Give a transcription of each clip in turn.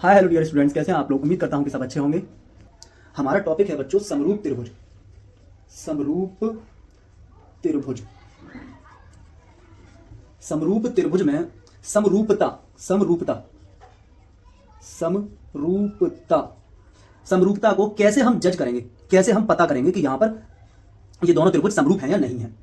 Hi hello dear students, कैसे हैं आप लोग। उम्मीद करता हूं कि सब अच्छे होंगे। हमारा टॉपिक है बच्चों समरूप त्रिभुज। समरूप त्रिभुज। समरूप त्रिभुज में समरूपता समरूपता समरूपता समरूपता को कैसे हम जज करेंगे, कैसे हम पता करेंगे कि यहां पर ये दोनों त्रिभुज समरूप हैं या नहीं है,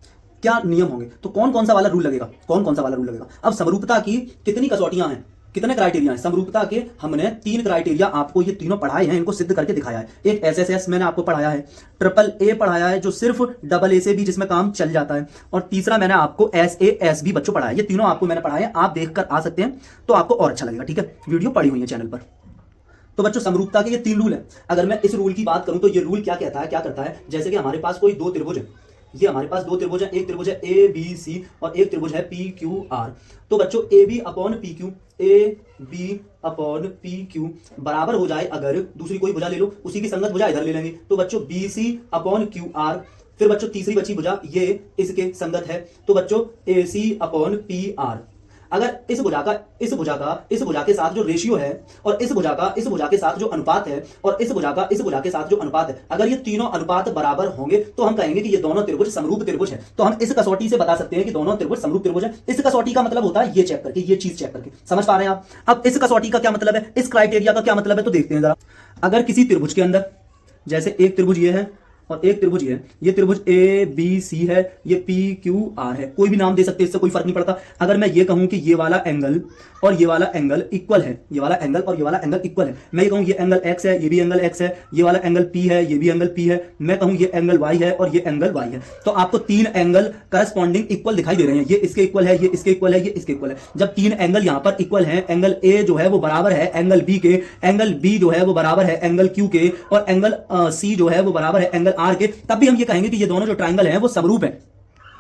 क्या नियम होंगे, तो कौन कौन सा वाला रूल लगेगा, कौन कौन सा वाला रूल लगेगा। अब समरूपता की कितनी कसौटियां हैं, कितने क्राइटेरिया हैं समरूपता के। हमने 3 क्राइटेरिया आपको ये तीनों पढ़ाए हैं, इनको सिद्ध करके दिखाया है। एक एसएसएस मैंने आपको पढ़ाया है, ट्रिपल ए पढ़ाया है जो सिर्फ डबल ए से भी जिसमें काम चल जाता है, और तीसरा मैंने आपको एसएएस भी बच्चों पढ़ाया है। ये तीनों आपको मैंने पढ़ाए हैं, आप देखकर आ सकते हैं तो आपको और अच्छा लगेगा। ठीक है, वीडियो पड़ी हुई है चैनल पर। तो बच्चों समरूपता के ये 3 रूल है। अगर मैं इस रूल की बात करूं तो ये रूल क्या कहता है, क्या करता है, जैसे कि हमारे पास कोई 2 त्रिभुज है। ये हमारे पास 2 त्रिभुज है, एक त्रिभुज है ए बी सी और एक त्रिभुज है पी क्यू आर। तो बच्चों A B upon P Q, A B upon P Q बराबर हो जाए, अगर दूसरी कोई भुजा ले लो, उसी की संगत भुजा इधर ले लेंगे, तो बच्चों B C upon Q R. फिर बच्चों तीसरी बची भुजा ये इसके संगत है, तो बच्चों ए सी अपॉन पी आर। अगर इस भुजा के साथ जो रेशियो है, और इस भुजा के साथ जो अनुपात है, और इस भुजा के साथ जो अनुपात है, अगर ये तीनों अनुपात बराबर होंगे तो हम कहेंगे कि ये दोनों त्रिभुज समरूप त्रिभुज है। तो हम इस कसौटी से बता सकते हैं कि दोनों त्रिभुज समरूप त्रिभुज है। इस कसौटी का मतलब होता है ये चेक करके, ये चीज चेक करके। समझ पा रहे हैं आप। अब इस कसौटी का क्या मतलब है, इस क्राइटेरिया का क्या मतलब है, तो देखते हैं जरा। अगर किसी त्रिभुज के अंदर, जैसे एक त्रिभुज ये है और एक त्रिभुज ये है, ये त्रिभुज ए बी सी है, ये पी क्यू आर है, कोई भी नाम दे सकते हैं, इससे कोई फर्क नहीं पड़ता। अगर मैं ये कहूं कि ये वाला एंगल और ये वाला एंगल इक्वल है, ये वाला एंगल और ये वाला एंगल इक्वल है, मैं ये कहूं ये एंगल एक्स है, ये भी एंगल एक्स है, ये वाला एंगल पी है, ये भी एंगल पी है, मैं कहूं ये एंगल वाई है और ये एंगल वाई है, तो आपको 3 एंगल करस्पॉन्डिंग इक्वल दिखाई दे रहे हैं। ये इसके इक्वल है, ये इसके इक्वल है, ये इसके इक्वल है। जब 3 एंगल यहां पर इक्वल है, एंगल ए जो है वो बराबर है एंगल बी के, एंगल बी जो है वो बराबर है एंगल क्यू के, और एंगल सी जो है वो बराबर है एंगल आर के, तब भी हम ये कहेंगे कि ये दोनों जो ट्रायंगल हैं वो समरूप हैं।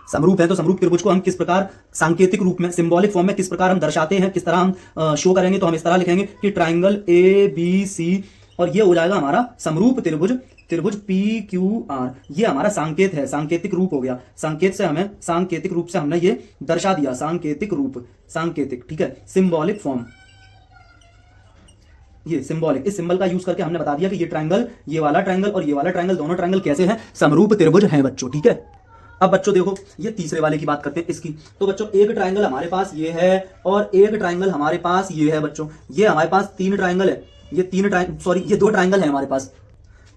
समरूप है तो समरूप त्रिभुज को हम किस प्रकार सांकेतिक रूप में, सिंबॉलिक फॉर्म में किस प्रकार हम दर्शाते हैं, किस तरह हम शो करेंगे, तो हम इस तरह लिखेंगे कि ट्राइंगल ए बी सी, और ये हो जाएगा हमारा समरूप त्रिभुज, त्रिभुज पी क्यू आर। ये हमारा सांकेत है, सांकेतिक रूप हो गया। सांकेत से हमें, सांकेतिक रूप से हमने ये दर्शा दिया, सांकेतिक रूप, सांकेतिक, ठीक है, सिंबॉलिक फॉर्म, ये सिंबॉलिक, इस सिंबल का यूज करके हमने बता दिया कि ये ट्रायंगल, ये वाला ट्रायंगल और ये वाला ट्रायंगल, दोनों ट्रायंगल कैसे हैं, समरूप त्रिभुज हैं बच्चों। ठीक है, अब बच्चों देखो ये तीसरे वाले की बात करते हैं, इसकी। तो बच्चों एक ट्रायंगल हमारे पास ये है और एक ट्रायंगल हमारे पास ये है बच्चों। ये हमारे पास 3 ट्रायंगल है, ये 2 ट्रायंगल है हमारे पास।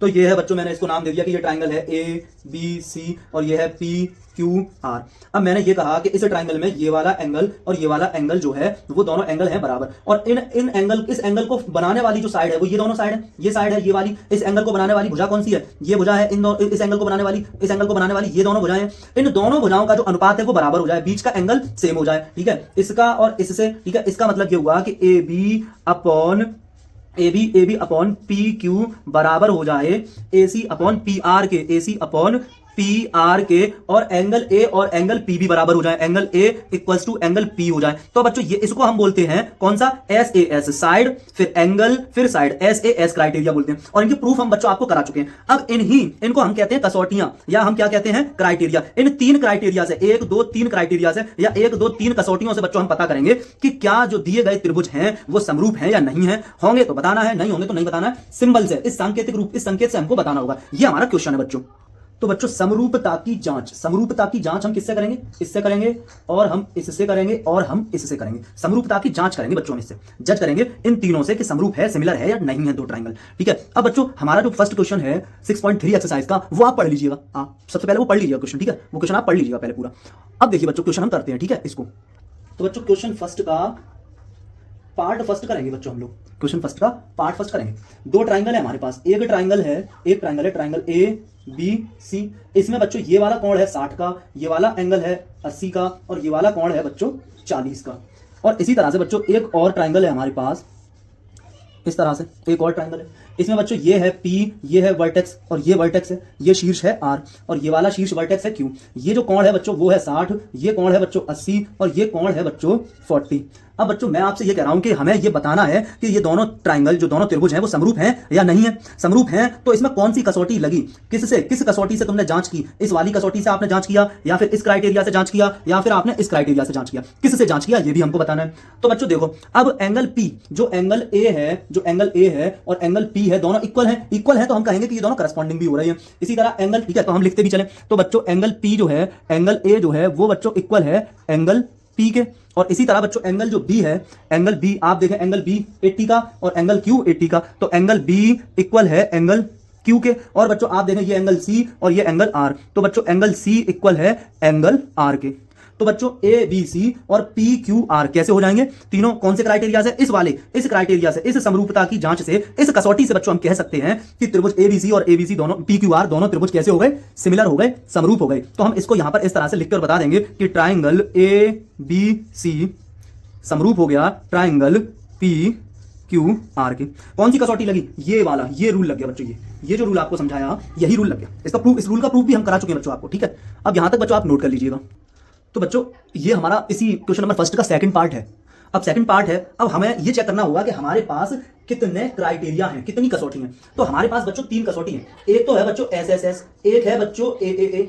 तो ये है बच्चों, मैंने इसको नाम दे दिया कि ये ट्रायंगल है ए बी सी और ये है पी क्यू आर। अब मैंने ये कहा कि इस ट्रायंगल में ये वाला एंगल और ये वाला एंगल जो है वो दोनों एंगल हैं बराबर, और इन एंगल, इस एंगल को बनाने वाली जो साइड है वो ये दोनों साइड है, ये साइड है ये वाली। इस एंगल को बनाने वाली भुजा कौन सी है, ये भुजा है। इस एंगल को बनाने वाली, इस एंगल को बनाने वाली ये दोनों भुजाएं हैं। इन दोनों भुजाओं का जो अनुपात है वो बराबर हो जाए, बीच का एंगल सेम हो जाए। ठीक है, इसका और इससे, ठीक है, इसका मतलब ये हुआ कि A B upon P Q बराबर हो जाए A C upon P R के, A C upon P R के, और एंगल ए और एंगल पी भी बराबर हो जाए, angle A equals to angle P हो जाए। तो बच्चों ये, इसको हम बोलते हैं कौन सा, एस ए एस, साइड फिर एंगल फिर side, S A S criteria बोलते हैं। और इनके प्रूफ हम बच्चों आपको करा चुके हैं। अब इनको हम कहते हैं कसौटियां, या हम क्या कहते हैं, क्राइटेरिया। इन 3 क्राइटेरिया से, 1 2 3 क्राइटेरिया से, या 1 2 3 कसौटियों से बच्चों हम पता करेंगे कि क्या जो दिए गए त्रिभुज हैं वो समरूप हैं या नहीं है। होंगे तो बताना है, नहीं होंगे तो नहीं बताना है। सिंबल से, इस सांकेतिक रूप, इस संकेत से हमको बताना होगा। ये हमारा क्वेश्चन है बच्चों। तो बच्चों समरूपता की जांच हम किससे करेंगे, इससे करेंगे, और हम इससे करेंगे, और हम इससे करेंगे। समरूपता की जांच करेंगे बच्चों, हम इससे जज करेंगे इन तीनों से कि समरूप है, सिमिलर है या नहीं है 2 ट्रायंगल। ठीक है, अब बच्चों हमारा जो फर्स्ट क्वेश्चन है 6.3 एक्सरसाइज का, वो आप पढ़ लीजिएगा। आप सबसे पहले वो पढ़ लीजिएगा क्वेश्चन, ठीक है, वो क्वेश्चन आप पढ़ लीजिएगा पहले पूरा। अब देखिए बच्चों क्वेश्चन हम करते हैं, ठीक है, इसको। तो बच्चों क्वेश्चन फर्स्ट का पार्ट फर्स्ट करेंगे बच्चों हम लोग, क्वेश्चन फर्स्ट का पार्ट फर्स्ट करेंगे। 2 ट्रायंगल है हमारे पास, एक ट्रायंगल है ट्रायंगल ए बी सी। इसमें बच्चों ये वाला कोण है 60 का, ये वाला एंगल है 80 का, और ये वाला कोण है बच्चों 40 का। और इसी तरह से बच्चों एक और ट्रायंगल है हमारे पास, इस तरह से एक और ट्रायंगल है। इसमें बच्चों ये है P, ये है वर्टेक्स और ये वर्टेक्स है, ये शीर्ष है R और ये वाला शीर्ष वर्टेक्स है Q। ये जो कोण है बच्चों वो है 60, ये कोण है बच्चों 80 और ये कोण है बच्चों 40। अब बच्चों मैं आपसे ये कह रहा हूं कि हमें ये बताना है कि ये दोनों ट्राइंगल, जो दोनों त्रिभुज हैं, वो समरूप हैं या नहीं है। समरूप हैं तो इसमें कौन सी कसौटी लगी, किस कसौटी से तुमने जांच की? इस वाली कसौटी से आपने जांच किया, या फिर इस क्राइटेरिया से जांच किया, या फिर आपने इस क्राइटेरिया से जांच किया? किससे जांच किया ये भी हमको बताना है। तो बच्चों देखो, अब एंगल P, जो एंगल A है और एंगल P है, दोनों इक्वल है तो हम कहेंगे कि ये दोनों करस्पॉन्डिंग भी हो रही है। इसी तरह एंगल, ठीक है, तो हम लिखते भी चले। तो बच्चों एंगल P जो है, एंगल A जो है वो बच्चों इक्वल है एंगल P के। और इसी तरह बच्चों एंगल जो B है, एंगल B आप देखें, एंगल B 80 का और एंगल Q 80 का, तो एंगल B इक्वल है एंगल Q के। और बच्चों आप देखें ये एंगल C और ये एंगल R, तो बच्चों एंगल C इक्वल है एंगल R के। तो बच्चों ABC और PQR कैसे हो जाएंगे? तीनों कौन से क्राइटेरिया से? इस क्राइटेरिया से, इस समरूपता की जांच से, इस कसौटी से बच्चों हम कह सकते हैं कि त्रिभुज ABC और ABC दोनों, PQR दोनों त्रिभुज कैसे हो गए? सिमिलर हो गए, समरूप हो गए। तो हम इसको यहां पर इस तरह से लिखकर बता देंगे कि ट्राइंगल ABC समरूप हो गया ट्राइंगल PQR के। कौन सी कसौटी लगी? ये वाला, ये रूल लग गया बच्चों। ये जो रूल आपको समझाया, यही रूल लग गया। इसका प्रूफ, इस रूल का प्रूफ भी हम करा चुके हैं बच्चों आपको, ठीक है। अब यहां तक बच्चों आप नोट कर लीजिएगा। तो बच्चों ये हमारा इसी क्वेश्चन नंबर फर्स्ट का सेकंड पार्ट है। अब सेकंड पार्ट है, अब हमें ये चेक करना होगा कि हमारे पास कितने क्राइटेरिया हैं, कितनी कसौटी हैं। तो हमारे पास बच्चों 3 कसौटी हैं। एक तो है बच्चों SSS, एक है बच्चों AAA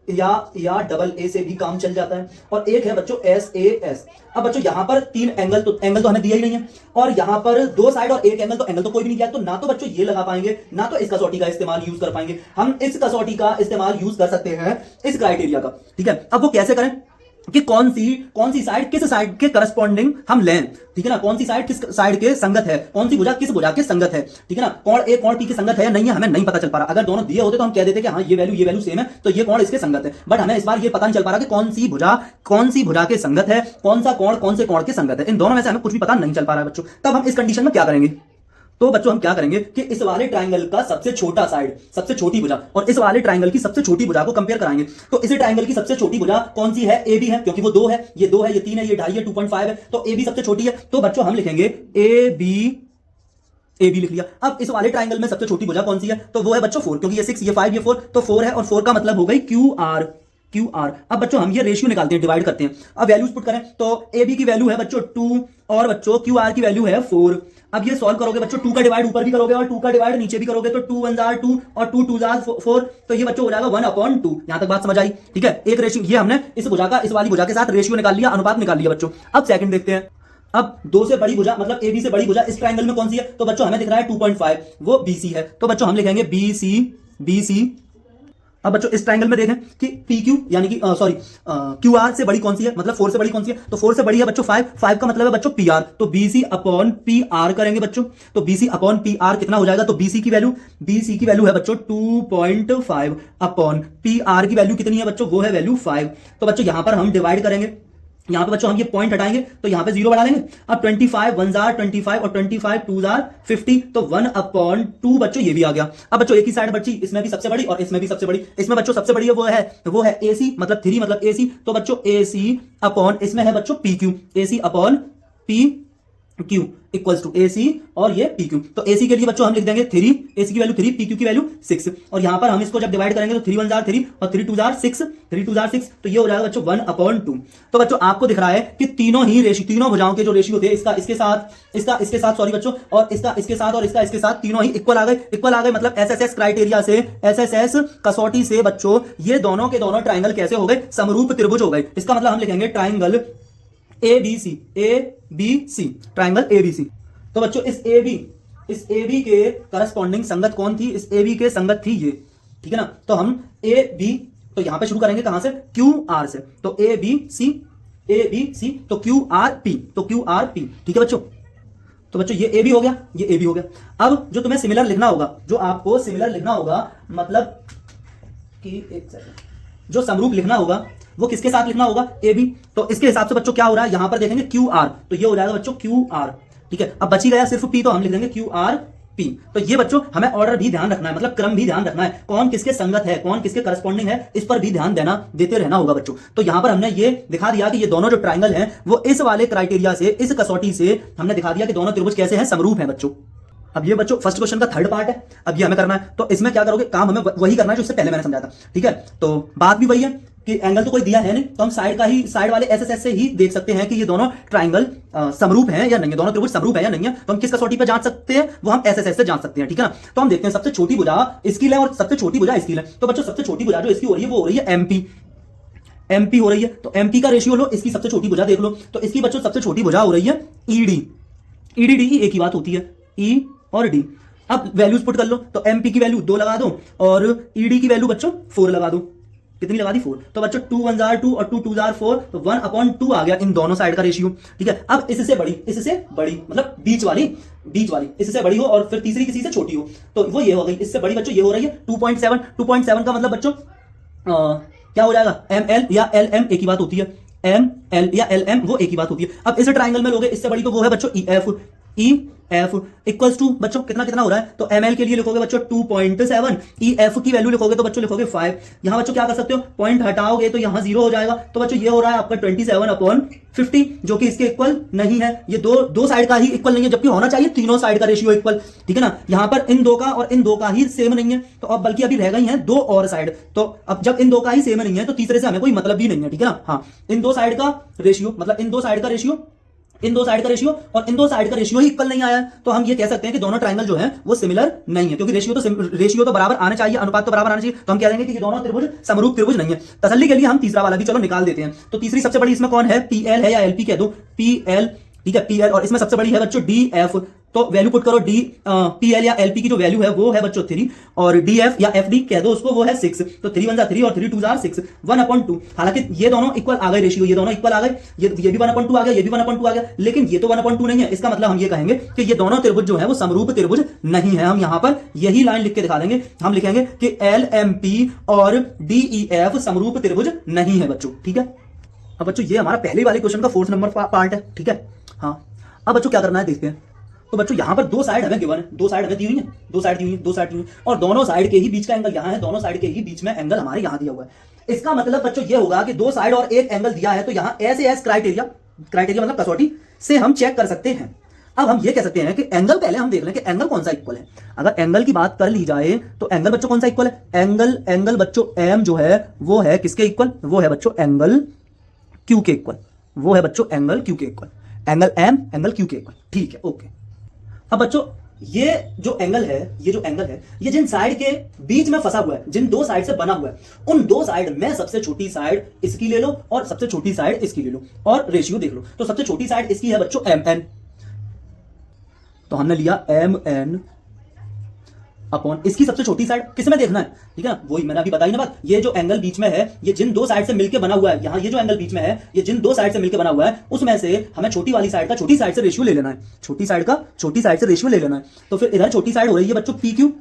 या डबल A से भी काम चल जाता है, और एक है बच्चों SAS। अब बच्चों यहां पर 3 एंगल तो हमें दिया ही नहीं है, और यहां पर 2 साइड और 1 एंगल, तो एंगल तो कोई भी नहीं दिया। तो ना तो बच्चों ये लगा पाएंगे, ना तो इस कसौटी का इस्तेमाल यूज कर पाएंगे। हम इस कसौटी का इस्तेमाल यूज कर सकते हैं इस क्राइटेरिया का, ठीक है। अब वो कैसे करें कि कौन सी साइड किस साइड के करस्पॉन्डिंग हम लें, ठीक है ना। कौन सी साइड किस साइड के संगत है, कौन सी भुजा किस भुजा के संगत है, ठीक है ना। कोण A कोण P के संगत है या नहीं है, हमें नहीं पता चल पा रहा। अगर दोनों दिए होते तो हम कह देते कि हाँ ये वैल्यू सेम है, तो ये कोण इसके संगत है। बट हमें इस बार ये पता नहीं चल पा रहा कि कौन सी भुजा के संगत है, कौन सा कोण कौन से कोण के संगत है। इन दोनों में से हमें कुछ भी पता नहीं चल पा रहा है बच्चों। तब हम इस कंडीशन में क्या करेंगे? तो बच्चों हम क्या करेंगे कि इस वाले ट्राइंगल का सबसे छोटा साइड, सबसे छोटी भुजा, और इस वाले ट्राइंगल की सबसे छोटी भुजा को कंपेयर कराएंगे। तो इस ट्राइंगल की सबसे छोटी भुजा कौन सी है? AB है, क्योंकि वो 2 है, ये 2 है, ये 3 है, ये 2.5 है, 2.5 है, तो AB सबसे छोटी है। तो बच्चों हम लिखेंगे AB लिख लिया। अब इस वाले ट्राइंगल में सबसे छोटी भुजा कौन सी है? तो वो है बच्चों 4, क्योंकि ये 6, ये 5, ये 4, तो 4 है, और 4 का मतलब हो गई QR। अब बच्चों हम ये रेशियो निकालते हैं, डिवाइड करते हैं। अब वैल्यूज पुट करें तो AB की वैल्यू है बच्चों 2 और बच्चों QR की वैल्यू है 4। अब ये सॉल्व करोगे बच्चों, 2 का डिवाइड ऊपर भी करोगे और 2 का डिवाइड नीचे भी करोगे, तो 2 1 जार 2 और 2 2 जार 4, तो ये बच्चों हो जाएगा 1/2। यहां तक बात समझ आई, ठीक है। एक रेशियो, ये हमने इस भुजा का इस वाली भुजा के साथ रेशियो निकाल लिया, अनुपात निकाल लिया बच्चों। अब सेकंड देखते हैं। अब 2 से बड़ी भुजा, मतलब AB से बड़ी भुजा इस ट्राइंगल में कौन सी है? तो बच्चों हमें दिख रहा है 2.5, वो BC है। तो बच्चों हम लिखेंगे BC। अब बच्चों इस ट्राइंगल में देखें कि PQ यानी कि QR से बड़ी कौन सी है, मतलब 4 से बड़ी कौन सी है? तो 4 से बड़ी है बच्चों 5 का मतलब है बच्चों PR, तो BC अपॉन PR करेंगे बच्चों। तो BC अपॉन PR कितना हो जाएगा? तो BC की वैल्यू है बच्चों 2.5 अपॉन PR की वैल्यू कितनी है बच्चों? वो है वैल्यू 5। तो बच्चों यहां पर हम डिवाइड करेंगे, यहां पे बच्चों हम ये पॉइंट हटाएंगे तो यहां पे 0 बढ़ा लेंगे। अब 25 1 जार 25 और 25 2 जार 50, तो 1/2 बच्चों ये भी आ गया। अब बच्चों एक ही साइड बची, इसमें भी सबसे बड़ी और इसमें भी सबसे बड़ी। इसमें बच्चों सबसे बड़ी है वो है AC, मतलब 3 मतलब AC, तो बच्चों AC अपॉन इसमें है बच्चों PQ, AC upon PQ equals to AC और ये PQ। तो AC के लिए बच्चों हम लिख देंगे 3, AC की वैल्यू 3, PQ की वैल्यू 6, और यहां पर हम इसको जब डिवाइड करेंगे तो 3 1 जार 3 और 3 2 जार 6, तो ये हो जाएगा बच्चों 1/2। तो बच्चों आपको दिख रहा है कि तीनों भुजाओं के जो रेशियो थे, इसका इसके साथ सॉरी बच्चों, और इसका इसके साथ और इसका इसके साथ, तीनों ही इक्वल आ गए। मतलब SSS क्राइटेरिया से, SSS कसौटी से बच्चों ये दोनों के दोनों ट्राइंगल कैसे हो गए? समरूप त्रिभुज हो गए। इसका मतलब हम लिखेंगे ट्राइंगल ABC, ट्राइंगल ABC। तो बच्चों इस AB के करस्पॉन्डिंग संगत कौन थी? इस AB के संगत थी ये, ठीक है ना। तो हम AB, तो यहां पे शुरू करेंगे कहां से? QR से। तो ABC, तो QRP, ठीक है बच्चों। तो बच्चों ये AB हो गया, ये AB हो गया। अब जो तुम्हें सिमिलर लिखना होगा, जो आपको सिमिलर लिखना होगा, मतलब कि एक सेकंड, जो समरूप लिखना होगा वो किसके साथ लिखना होगा? AB। तो इसके हिसाब से बच्चों क्या हो रहा है, यहां पर देखेंगे QR, तो ये हो जाएगा बच्चों QR, ठीक है। अब बची गया सिर्फ P, तो हम लिख देंगे QRP। तो ये बच्चों हमें ऑर्डर भी ध्यान रखना है, मतलब क्रम भी ध्यान रखना है, कौन किसके संगत है, कौन किसके करस्पॉन्डिंग है, इस पर भी ध्यान देते रहना होगा बच्चों। तो यहां पर हमने ये दिखा दिया कि ये दोनों जो ट्राइंगल हैं वो इस वाले क्राइटेरिया से, इस कसौटी से हमने दिखा दिया कि दोनों त्रिभुज कैसे हैं? समरूप हैं बच्चों। अब ये बच्चों फर्स्ट क्वेश्चन का थर्ड पार्ट है, अब ये हमें करना है। तो इसमें क्या करोगे, काम हमें वही करना है जो इससे पहले मैंने समझाया था, ठीक है। तो बात भी वही है कि एंगल तो कोई दिया है नहीं, तो हम साइड वाले एसएसएस से ही देख सकते हैं कि ये दोनों ट्राइंगल समरूप हैं या नहीं है, दोनों त्रिभुज समरूप है या नहीं है। तो हम किस कसौटी पे जांच सकते हैं, वो हम एसएसएस से जांच सकते हैं, ठीक है ना। तो हम देखते हैं सबसे छोटी भुजा इसकी ले और सबसे छोटी भुजा इसकी ले। तो बच्चों सबसे छोटी भुजा जो इसकी हो रही है वो हो रही है एमपी हो रही है। तो एमपी का रेशियो लो, इसकी सबसे छोटी भुजा देख लो। तो इसकी बच्चों सबसे छोटी भुजा हो रही है ईडी डी एक ही बात होती है, ई और डी। अब वैल्यूज पुट कर लो, तो एमपी की वैल्यू 2 लगा दो और ईडी की वैल्यू बच्चों 4 लगा दो। कितनी लगा दी, 4। तो बच्चों 2 1 जार 2 और 2 2 जार 4, तो 1/2 आ गया इन दोनों साइड का रेशियो, ठीक है। अब इससे बड़ी मतलब बीच वाली इससे बड़ी हो और फिर तीसरी किसी से छोटी हो, तो वो ये हो गई, इससे बड़ी बच्चों ये हो रही है 2.7 का मतलब बच्चों क्या हो जाएगा, एमएल या एलएम एक ही बात होती है, एमएल या एलएम वो एक ही बात होती है। अब इस ट्राइंगल में लोगे इससे बड़ी तो वो है बच्चों ईएफ इक्वल्स टू बच्चों कितना हो रहा है, तो एमएल के लिए लिखोगे बच्चों 2.7, ईएफ की वैल्यू लिखोगे तो बच्चों लिखोगे 5। यहां बच्चों क्या कर सकते हो, पॉइंट हटाओगे तो यहां 0 हो जाएगा, तो बच्चों ये हो रहा है आपका 27/50, जो कि इसके इक्वल नहीं है। ये दो साइड का ही इक्वल नहीं है, जबकि होना चाहिए तीनों साइड का रेशियो इक्वल, ठीक है ना। यहां पर इन दो का और इन दो का ही सेम नहीं है, तो अब बल्कि अभी रह गई है 2 और साइड। तो अब जब इन दो का ही सेम नहीं है तो तीसरे से हमें कोई मतलब भी नहीं है, ठीक है ना। हाँ, इन दो साइड का रेशियो मतलब इन दो साइड का रेशियो और इन दो साइड का रेशियो ही इक्वल नहीं आया, तो हम ये कह सकते हैं कि दोनों ट्राइंगल जो है वो सिमिलर नहीं है, क्योंकि रेशियो तो बराबर आना चाहिए, अनुपात तो बराबर आना चाहिए। तो हम कह देंगे कि ये दोनों त्रिभुज समरूप त्रिभुज नहीं है। तसल्ली के लिए हम तीसरा वाला भी चलो निकाल देते हैं। तो तीसरी सबसे बड़ी इसमें कौन है, पीएल है या एलपी कह दो, पीएल, ठीक है, पीएल। और इसमें सबसे बड़ी है बच्चों डीएफ, तो वैल्यू पुट करो, डी पीएल या एलपी की जो वैल्यू है वो है बच्चों 3 और डीएफ या एफडी कह दो उसको, वो है 6। तो 3 1 3 और 3 2 6, 1/2। हालांकि ये दोनों इक्वल आ गए रेशियो, ये दोनों इक्वल आ गए, ये भी 1/2 आ गया, ये भी 1/2 आ गया, लेकिन ये तो 1/2 नहीं है। इसका मतलब हम ये कहेंगे कि ये दोनों त्रिभुज जो है वो समरूप त्रिभुज नहीं है। हम यहां पर यही लाइन लिख के दिखा देंगे, हम लिखेंगे कि एल एम पी और डीईएफ समरूप त्रिभुज नहीं है बच्चों, ठीक है। अब बच्चों ये हमारा पहले वाले क्वेश्चन का 4th नंबर पार्ट है, ठीक है। हाँ, अब बच्चों क्या करना है देखते हैं। तो बच्चों यहां पर 2 साइड हमें गिवन है, 2 साइड हमें दी हुई है, 2 साइड दी हुई है और दोनों साइड के ही बीच का एंगल यहां है, दोनों साइड के ही बीच में एंगल हमारे यहां दिया हुआ है। इसका मतलब बच्चों ये होगा कि 2 साइड और एक एंगल दिया है, तो यहां एस क्राइटेरिया मतलब कसौटी से हम चेक कर सकते हैं। अब हम ये कह सकते हैं कि एंगल पहले हम देख लें कि एंगल कौन सा इक्वल है। अगर एंगल की बात कर ली जाए तो एंगल बच्चों कौन सा इक्वल है, एंगल बच्चों एम जो है वो है किसके इक्वल, वो है बच्चों एंगल क्यू के इक्वल, वो है बच्चों एंगल क्यू के equal, angle M angle Q के इक्वल, ठीक है, ओके। अब बच्चों ये जो एंगल है ये जिन साइड के बीच में फंसा हुआ है, जिन 2 साइड से बना हुआ है, उन 2 साइड में सबसे छोटी साइड इसकी ले लो और सबसे छोटी साइड इसकी ले लो और रेशियो देख लो। तो सबसे छोटी साइड इसकी है बच्चों एम एन, तो हमने लिया एम एन अपॉन इसकी सबसे छोटी साइड किसमें देखना है, ठीक है ना, वही मैंने अभी बताई ना बात। ये जो एंगल बीच में है ये जिन 2 साइड से मिलकर बना हुआ है, यहां ये जो एंगल बीच में है ये जिन 2 साइड से मिलकर बना हुआ है उसमें से हमें छोटी वाली साइड का छोटी साइड से रेशियो ले लेना है, छोटी साइड का छोटी साइड से रेशियो ले लेना है। तो फिर इधर छोटी साइड हो रही है बच्चों पी क्यू,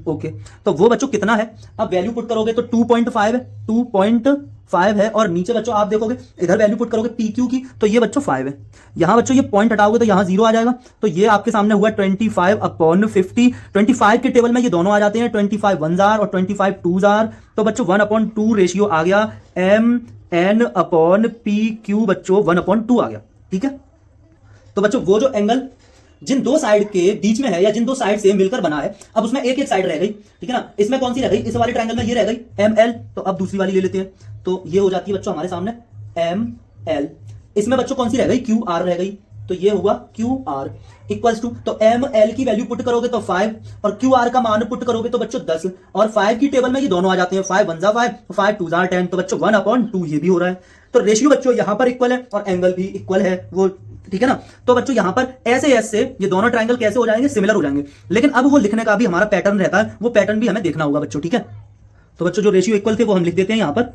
ओके। तो वो बच्चों कितना है, अब वैल्यू पुट करोगे तो 2.5 है, 2.5 है और नीचे बच्चों आप देखोगे इधर वैल्यू पुट करोगे पी क्यू की, तो ये बच्चों 5 है। यहां बच्चों ये पॉइंट हटाओगे तो यहां 0 आ जाएगा, तो ये आपके सामने हुआ 25/50। 25 के टेबल में ये दोनों आ जाते हैं, 25 1 जार और 25 2 जार, तो बच्चों 1/2 रेशियो आ गया, M N upon P Q बच्चों 1/2 आ गया, ठीक है। तो बच्चों वो जो एंगल जिन 2 साइड के बीच में है या जिन 2 साइड से मिलकर बना है, अब उसमें एक साइड रह गई, ठीक है ना। इसमें कौन सी रह गई, इस वाले ट्रायंगल में ये रह गई एम एल, तो अब दूसरी वाली ले लेते हैं, तो ये हो जाती है बच्चों हमारे सामने एम एल। इसमें बच्चों कौन सी रह गई, क्यू आर रह गई, तो ये हुआ क्यू आर इक्वल्स टू, तो एम एल की वैल्यू पुट करोगे तो 5 और क्यू आर का मान पुट करोगे तो बच्चों 10 और 5 की टेबल में ये दोनों आ जाते हैं, 5 1 5 5 2 10, तो बच्चों 1/2 ये भी हो रहा है। तो रेशियो बच्चों यहां पर इक्वल है और एंगल भी इक्वल है वो, ठीक है ना। तो बच्चों यहां पर ऐसे से ये दोनों ट्रायंगल कैसे हो जाएंगे, सिमिलर हो जाएंगे। लेकिन अब वो लिखने का भी हमारा पैटर्न रहता है, वो पैटर्न भी हमें देखना होगा बच्चों, ठीक है। तो बच्चों जो रेशियो इक्वल थे वो हम लिख देते हैं यहां पर,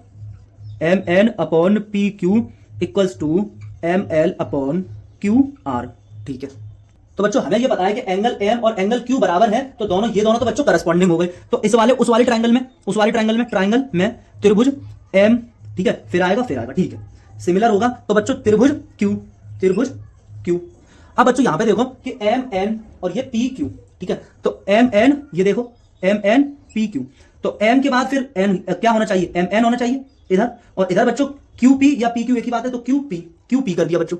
M N upon P Q equals to M L upon Q R, ठीक है। तो बच्चों हमें ये पता है कि एंगल एम और एंगल क्यू बराबर है, तो ये दोनों तो बच्चों करस्पॉन्डिंग हो गए। तो उस वाले ट्रायंगल में त्रिभुज एम, ठीक है, फिर आएगा, ठीक है, सिमिलर होगा, तो बच्चों त्रिभुज क्यू। अब बच्चों यहां पे देखो कि एम एन और ये पी क्यू, ठीक है, तो एम एन ये देखो एम एन पी क्यू, तो एम के बाद फिर एन क्या होना चाहिए, एम एन होना चाहिए इधर, और इधर बच्चों क्यू पी या पी क्यू एक ही बात है, तो क्यू पी कर दिया बच्चों।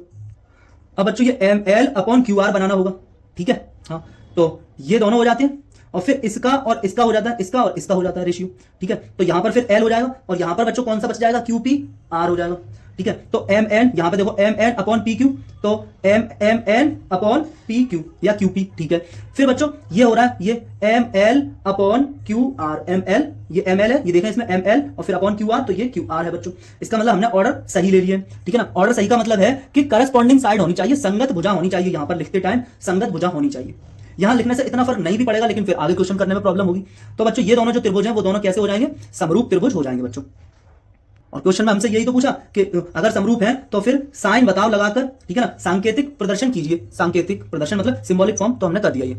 अब बच्चों ये M L upon Q R बनाना होगा, ठीक है। हाँ, तो ये दोनों हो जाते हैं और फिर इसका और इसका हो जाता है, इसका और इसका हो जाता है रेशियो, ठीक है। तो यहां पर फिर एल हो जाएगा और यहां पर बच्चों कौन सा बच जाएगा, क्यू पी आर हो जाएगा, ठीक है। तो एम एन यहां पे देखो M N upon P Q, तो M M N upon P Q या क्यू पी, ठीक है। फिर बच्चों ये हो रहा है ये M L upon Q R, M L ये एम एल है, ये देखें इसमें एम एल और फिर अपॉन क्यू आर, तो ये क्यू आर है बच्चों। इसका मतलब हमने ऑर्डर सही ले लिया है, ठीक है ना। ऑर्डर सही का मतलब है कि करस्पॉन्डिंग साइड होनी चाहिए, संगत भुजा होनी चाहिए, यहां पर लिखते टाइम संगत भुजा होनी चाहिए। यहां लिखने से इतना फर्क नहीं भी पड़ेगा, लेकिन फिर आगे क्वेश्चन करने में प्रॉब्लम होगी। तो बच्चों ये दोनों जो त्रिभुज हैं वो दोनों कैसे हो जाएंगे, समरूप त्रिभुज हो जाएंगे बच्चों। और क्वेश्चन में हमसे यही तो पूछा कि अगर समरूप है तो फिर साइन बताओ लगाकर, ठीक है ना, सांकेतिक प्रदर्शन कीजिए। सांकेतिक प्रदर्शन मतलब सिंबॉलिक फॉर्म, तो हमने कर दिया ये।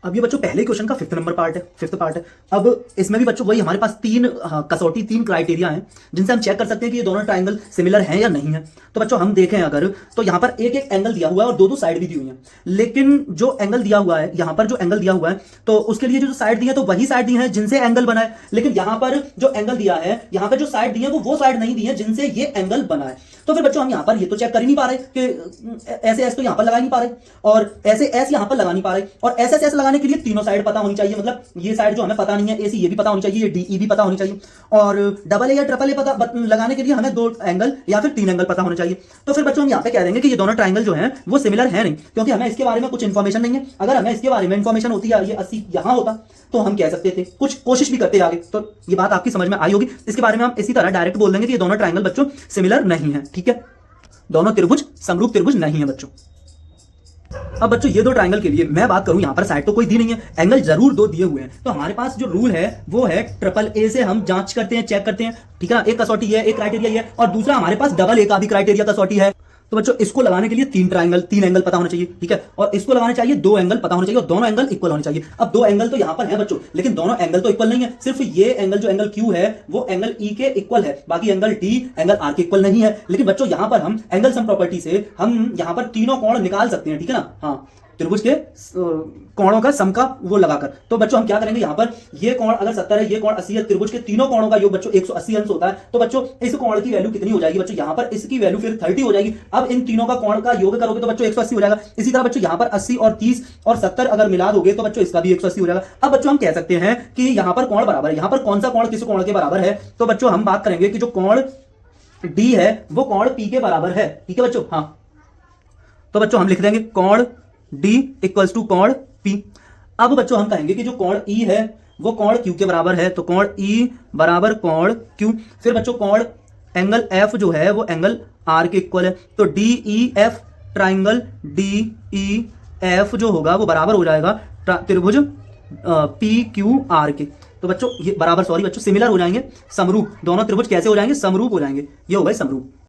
अब ये बच्चों पहले क्वेश्चन का फिफ्थ पार्ट है। अब इसमें भी बच्चों वही हमारे पास तीन कसौटी, तीन क्राइटेरिया हैं जिनसे हम चेक कर सकते हैं कि ये दोनों ट्राइंगल सिमिलर हैं या नहीं है। तो बच्चों हम देखें अगर, तो यहाँ पर एक एक एंगल दिया हुआ है और दो दो साइड भी दी हुई है, लेकिन जो एंगल दिया हुआ है, यहाँ पर जो एंगल दिया हुआ है, तो उसके लिए जो साइड दी है तो वही साइड दी है जिनसे एंगल बना है, लेकिन यहाँ पर जो एंगल दिया है, यहाँ पर जो साइड दी है वो साइड नहीं दी है जिनसे ये एंगल बना है। तो फिर बच्चों हम यहाँ पर ये तो चेक कर ही नहीं पा रहे कि ऐसे ऐसे तो यहाँ पर लगा नहीं पा रहे और ऐसे ऐसे यहाँ पर लगा नहीं पा रहे, और ऐसे ऐसे लगाने के लिए तीनों साइड पता होनी चाहिए। मतलब ये साइड जो हमें पता नहीं है एसी, ये भी पता होनी चाहिए, ये डीई भी पता होनी चाहिए, और डबल ए या ट्रिपल ए पता लगाने के लिए हमें दो एंगल या फिर तीन एंगल पता होने चाहिए। तो फिर बच्चों हम यहाँ पे कह देंगे कि ये दोनों ट्राइंगल जो हैं वो सिमिलर है नहीं, क्योंकि हमें इसके बारे में कुछ इन्फॉर्मेशन नहीं है। अगर हमें इसके बारे में इन्फॉर्मेशन होती है, ये 80 यहाँ होता तो हम कह सकते थे, कुछ कोशिश भी करते आगे। तो ये बात आपकी समझ में आई होगी। इसके बारे में हम इसी तरह डायरेक्ट बोल देंगे कि ये दोनों ट्राइंगल बच्चों सिमिलर नहीं है, ठीक है। दोनों त्रिभुज समरूप त्रिभुज नहीं है बच्चों। अब बच्चों ये दो ट्राइंगल के लिए मैं बात करूं, यहां पर साइड तो कोई दी नहीं है, एंगल जरूर दो दिए हुए हैं। तो हमारे पास जो रूल है वो है ट्रिपल ए से हम जांच करते हैं, चेक करते हैं, ठीक है ना। एक कसौटी है, एक क्राइटेरिया है, और दूसरा हमारे पास डबल ए का भी क्राइटेरिया कसौटी है। तो बच्चों इसको लगाने के लिए तीन एंगल पता होना चाहिए, ठीक है, और इसको लगाने चाहिए दो एंगल पता होना चाहिए, और दोनों एंगल इक्वल होने चाहिए। अब दो एंगल तो यहां पर है बच्चों, लेकिन दोनों एंगल तो इक्वल नहीं है। सिर्फ ये एंगल जो एंगल क्यू है वो एंगल ई के इक्वल है, बाकी एंगल डी एंगल आर के इक्वल नहीं है। लेकिन बच्चों यहां पर हम एंगल सम प्रॉपर्टी से हम यहां पर तीनों कोण निकाल सकते हैं, ठीक है ना। हाँ, त्रिभुज के कोणों का सम का वो लगाकर। तो बच्चों हम क्या करेंगे, यहां पर ये कोण अगर 70 है, ये कोण 80 है, त्रिभुज के तीनों कोणों का योग बच्चों 180 अंश होता है। तो बच्चों इस कोण की वैल्यू कितनी हो जाएगी बच्चों, यहां पर इसकी वैल्यू फिर 30 हो जाएगी। अब इन तीनों का कोण का योग करोगे तो बच्चों 180 हो जाएगा। इसी तरह बच्चों यहां पर 80 और 30 और 70 अगर मिला दोगे तो बच्चों इसका भी 180 हो जाएगा। अब बच्चों हम कह सकते हैं कि यहां पर कोण बराबर है। यहां पर कौन सा कोण किस कोण के बराबर है, तो बच्चों हम बात करेंगे कि जो कोण डी है वो कोण पी के बराबर है, ठीक है बच्चों। हाँ, तो बच्चों हम लिख देंगे कोण डी इक्वल्स टू कोण पी। अब बच्चों हम कहेंगे कि जो कोण ई है वो कोण क्यू के बराबर है, तो कोण ई बराबर कोण क्यू। फिर बच्चों कोण एंगल एफ जो है वो एंगल आर के इक्वल है, तो D E F triangle D E F जो होगा वो बराबर हो जाएगा त्रिभुज पी क्यू आर के। तो बच्चों ये बराबर, सॉरी बच्चों, सिमिलर हो जाएंगे, समरूप। दोनों त्रिभुज कैसे हो जाएंगे, समरूप हो जाएंगे। ये हो गए समरूप।